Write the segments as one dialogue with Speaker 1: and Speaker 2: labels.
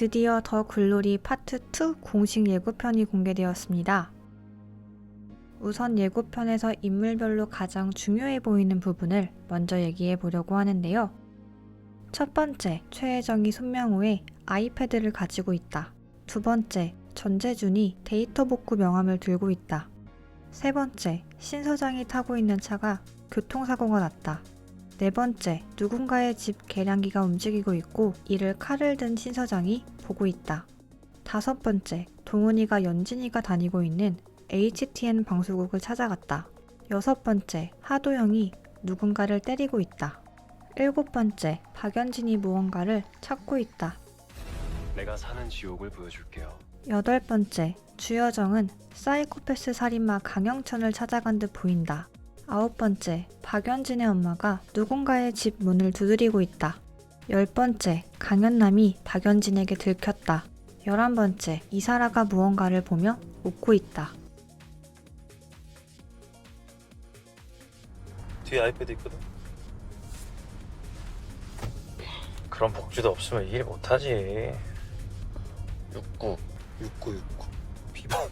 Speaker 1: 드디어 더 글로리 파트 2 공식 예고편이 공개되었습니다. 우선 예고편에서 인물별로 가장 중요해 보이는 부분을 먼저 얘기해 보려고 하는데요. 첫 번째, 최혜정이 손명호의 아이패드를 가지고 있다. 두 번째, 전재준이 데이터 복구 명함을 들고 있다. 세 번째, 신 서장이 타고 있는 차가 교통사고가 났다. 네 번째, 누군가의 집 계량기가 움직이고 있고 이를 칼을 든 신 서장이 보고 있다. 다섯 번째, 동훈이가 연진이가 다니고 있는 HTN 방송국을 찾아갔다. 여섯 번째, 하도영이 누군가를 때리고 있다. 일곱 번째, 박연진이 무언가를 찾고 있다.
Speaker 2: 내가 사는 지옥을 보여줄게요.
Speaker 1: 여덟 번째, 주여정은 사이코패스 살인마 강영천을 찾아간 듯 보인다. 아홉 번째, 박연진의 엄마가 누군가의 집 문을 두드리고 있다. 열 번째, 강연남이 박연진에게 들켰다. 11번째, 이사라가 무언가를 보며 웃고 있다.
Speaker 3: 뒤에 아이패드 있거든? 그런 복지도 없으면 일 못하지. 69 비번.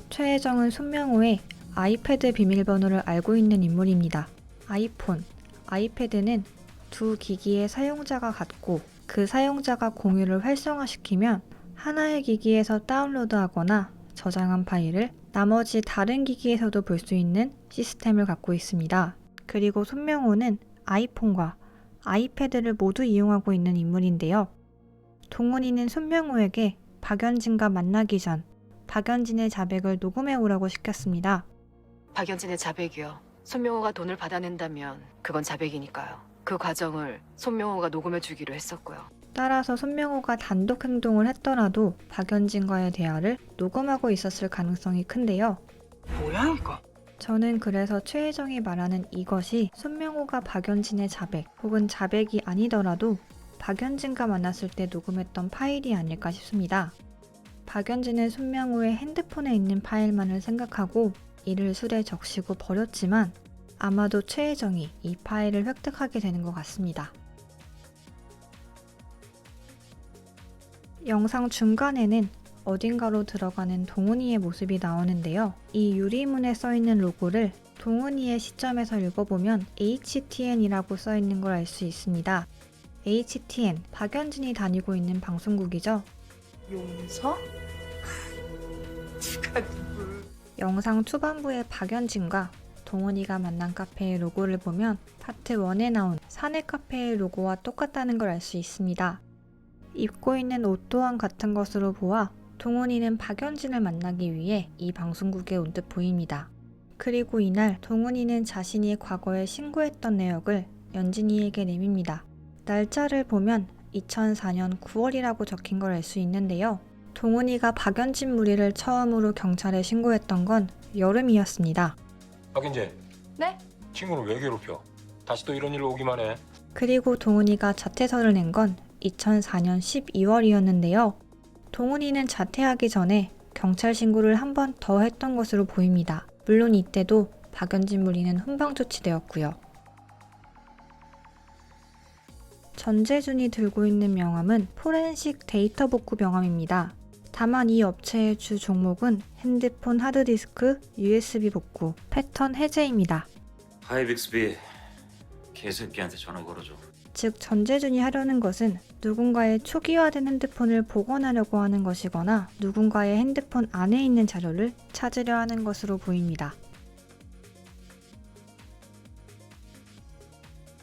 Speaker 1: 최혜정은 손명호의 아이패드 비밀번호를 알고 있는 인물입니다. 아이폰, 아이패드는 두 기기의 사용자가 같고 그 사용자가 공유를 활성화시키면 하나의 기기에서 다운로드하거나 저장한 파일을 나머지 다른 기기에서도 볼 수 있는 시스템을 갖고 있습니다. 그리고 손명호는 아이폰과 아이패드를 모두 이용하고 있는 인물인데요. 동훈이는 손명호에게 박연진과 만나기 전 박연진의 자백을 녹음해 오라고 시켰습니다.
Speaker 4: 박연진의 자백이요. 손명호가 돈을 받아낸다면 그건 자백이니까요. 그 과정을 손명호가 녹음해 주기로 했었고요.
Speaker 1: 따라서 손명호가 단독 행동을 했더라도 박연진과의 대화를 녹음하고 있었을 가능성이 큰데요.
Speaker 4: 뭐야 이거?
Speaker 1: 저는 그래서 최혜정이 말하는 이것이 손명호가 박연진의 자백 혹은 자백이 아니더라도 박연진과 만났을 때 녹음했던 파일이 아닐까 싶습니다. 박연진은 손명호의 핸드폰에 있는 파일만을 생각하고 이를 술에 적시고 버렸지만 아마도 최혜정이 이 파일을 획득하게 되는 것 같습니다. 영상 중간에는 어딘가로 들어가는 동훈이의 모습이 나오는데요. 이 유리문에 써있는 로고를 동훈이의 시점에서 읽어보면 HTN이라고 써있는 걸 알 수 있습니다. HTN, 박연진이 다니고 있는 방송국이죠.
Speaker 4: 용서? 누가 누굴?
Speaker 1: 영상 초반부의 박연진과 동훈이가 만난 카페의 로고를 보면 파트 1에 나온 사내 카페의 로고와 똑같다는 걸 알 수 있습니다. 입고 있는 옷 또한 같은 것으로 보아 동훈이는 박연진을 만나기 위해 이 방송국에 온 듯 보입니다. 그리고 이날 동훈이는 자신이 과거에 신고했던 내역을 연진이에게 내밉니다. 날짜를 보면 2004년 9월이라고 적힌 걸 알 수 있는데요. 동훈이가 박연진 무리를 처음으로 경찰에 신고했던 건 여름이었습니다.
Speaker 5: 박인재.
Speaker 4: 네?
Speaker 5: 친구를 왜 괴롭혀? 다시 또 이런 일로 오기만 해.
Speaker 1: 그리고 동훈이가 자퇴서를 낸 건 2004년 12월이었는데요. 동훈이는 자퇴하기 전에 경찰 신고를 한 번 더 했던 것으로 보입니다. 물론 이때도 박연진 무리는 훈방 조치되었고요. 전재준이 들고 있는 명함은 포렌식 데이터 복구 명함입니다. 다만 이 업체의 주 종목은 핸드폰 하드디스크, USB 복구, 패턴 해제입니다.
Speaker 6: 하이빅스비 개새끼한테 전화 걸어줘.
Speaker 1: 즉 전재준이 하려는 것은 누군가의 초기화된 핸드폰을 복원하려고 하는 것이거나 누군가의 핸드폰 안에 있는 자료를 찾으려 하는 것으로 보입니다.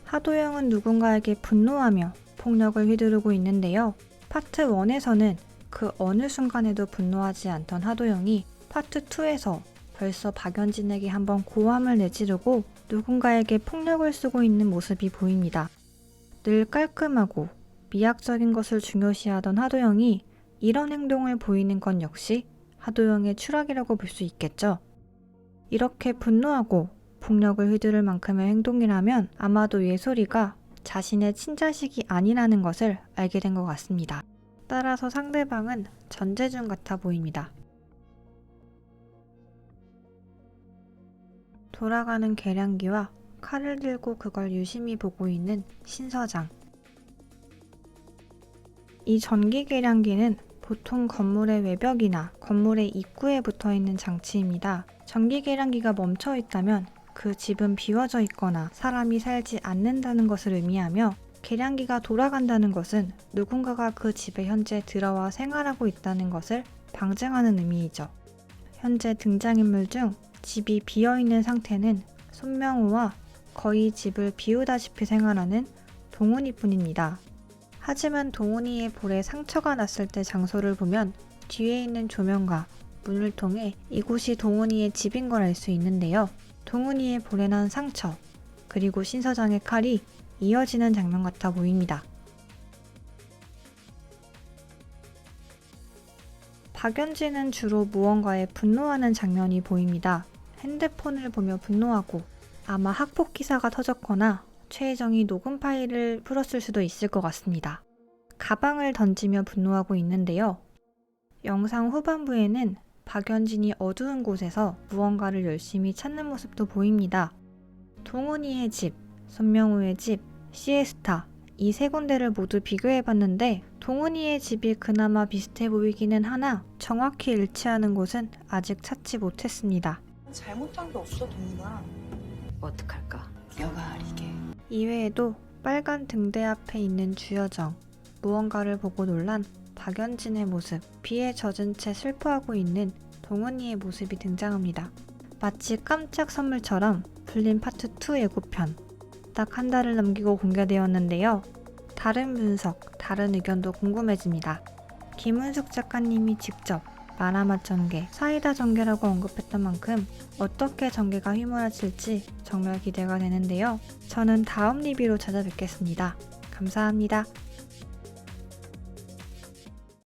Speaker 1: 하도영은 누군가에게 분노하며 폭력을 휘두르고 있는데요. 파트 1에서는 그 어느 순간에도 분노하지 않던 하도영이 파트 2에서 벌써 박연진에게 한번 고함을 내지르고 누군가에게 폭력을 쓰고 있는 모습이 보입니다. 늘 깔끔하고 미학적인 것을 중요시하던 하도영이 이런 행동을 보이는 건 역시 하도영의 추락이라고 볼 수 있겠죠. 이렇게 분노하고 폭력을 휘두를 만큼의 행동이라면 아마도 예솔이가 자신의 친자식이 아니라는 것을 알게 된 것 같습니다. 따라서 상대방은 전재준 같아 보입니다. 돌아가는 계량기와 칼을 들고 그걸 유심히 보고 있는 신 서장. 이 전기 계량기는 보통 건물의 외벽이나 건물의 입구에 붙어 있는 장치입니다. 전기 계량기가 멈춰 있다면 그 집은 비워져 있거나 사람이 살지 않는다는 것을 의미하며, 계량기가 돌아간다는 것은 누군가가 그 집에 현재 들어와 생활하고 있다는 것을 방증하는 의미이죠. 현재 등장인물 중 집이 비어있는 상태는 손명호와 거의 집을 비우다시피 생활하는 동훈이뿐입니다. 하지만 동훈이의 볼에 상처가 났을 때 장소를 보면 뒤에 있는 조명과 문을 통해 이곳이 동훈이의 집인 걸 알 수 있는데요. 동훈이의 볼에 난 상처, 그리고 신서장의 칼이 이어지는 장면 같아 보입니다. 박연진은 주로 무언가에 분노하는 장면이 보입니다. 핸드폰을 보며 분노하고, 아마 학폭 기사가 터졌거나 최혜정이 녹음 파일을 풀었을 수도 있을 것 같습니다. 가방을 던지며 분노하고 있는데요. 영상 후반부에는 박연진이 어두운 곳에서 무언가를 열심히 찾는 모습도 보입니다. 동훈이의 집, 손명호의 집, 시에스타, 이 세 군데를 모두 비교해봤는데 동훈이의 집이 그나마 비슷해 보이기는 하나 정확히 일치하는 곳은 아직 찾지 못했습니다.
Speaker 7: 잘못한 게 없어, 동훈아.
Speaker 4: 어떡할까? 여가 아리게.
Speaker 1: 이외에도 빨간 등대 앞에 있는 주여정, 무언가를 보고 놀란 박연진의 모습, 비에 젖은 채 슬퍼하고 있는 동훈이의 모습이 등장합니다. 마치 깜짝 선물처럼 풀린 파트 2 예고편. 딱 한 달을 넘기고 공개되었는데요. 다른 분석, 다른 의견도 궁금해집니다. 김은숙 작가님이 직접 마라맛 전개, 사이다 전개라고 언급했던 만큼 어떻게 전개가 휘몰아칠지 정말 기대가 되는데요. 저는 다음 리뷰로 찾아뵙겠습니다. 감사합니다.